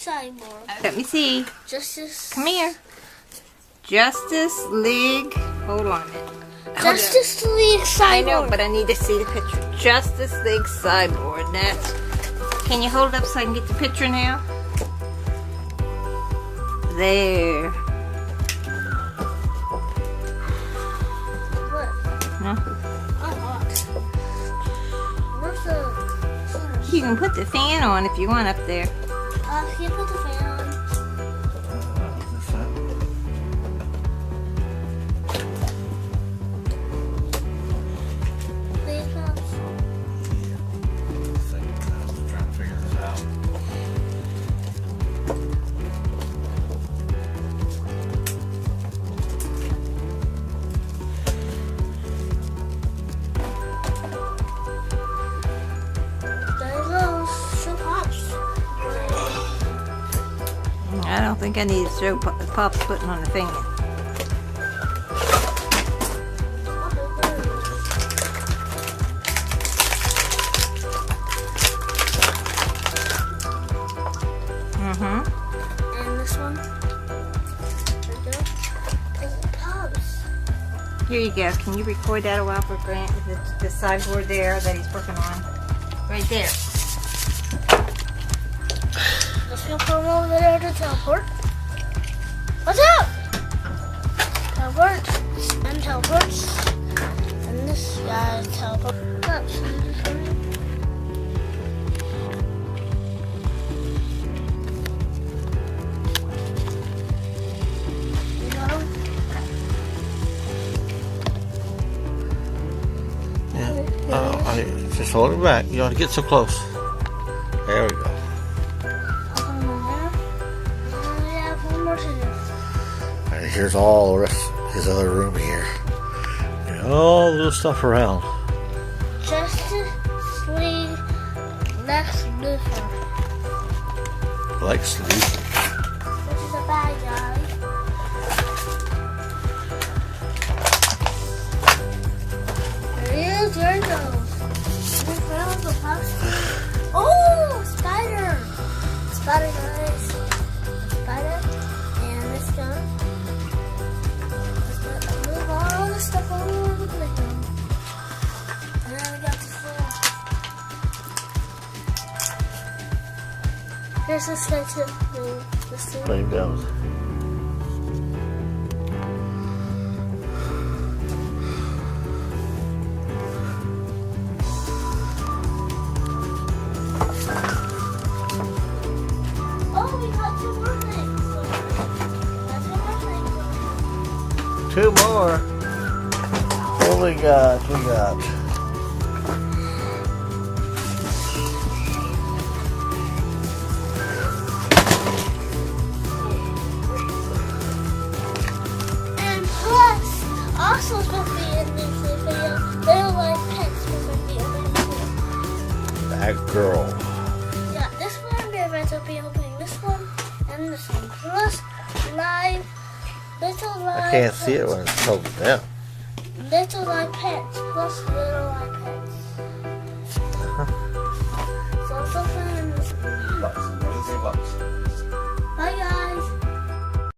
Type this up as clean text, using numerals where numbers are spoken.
Cyborg. Let me see. Justice. Come here. Justice League. Hold on a minute. Justice League Cyborg. I know, but I need to see the picture. Justice League Cyborg. That's. Can you hold it up so I can get the picture now? There. What? No. Where's the... You can put the fan on if you want up there. Can you put the fan on? Please, Pops. I'm trying to figure this out. There goes some Pops. I don't think I need to show Pop's putting on the fan. And this one. There we go. There's Pops. Here you go. Can you record that a while for Grant? The cyborg there that he's working on. Right there. Let's go put him over there to teleport. Watch out! Teleport. And teleports. And this guy teleports. Pops. You got him? Yeah. Oh, I just hold it back. You don't get so close. There we go. I'll put him in there. And we have one more to do. And here's all the rest of his other room here. And all the little stuff around. Justice League Lex Luthor, Lex Luthor. which is a bad guy. There he is, there he goes. And in front of the Pops. Oh, spider! Spider, guys. Spider. And this gun. Let's move all this stuff all over the playground. And then we got the floor. Here's the spaceship thing. This thing. There he goes. Oh, we got two more things. That's two more things. Two more. What we got? We got. And plus, also supposed to be in this video, they're like pets supposed to be opening too. That girl. Yeah, this one, they're going to be opening this one and this one. Plus, live, little live I can't see it pets. when it's tilted down. Little live pets, plus little live pets. So something in this. Bucks. What do you say, Bucks?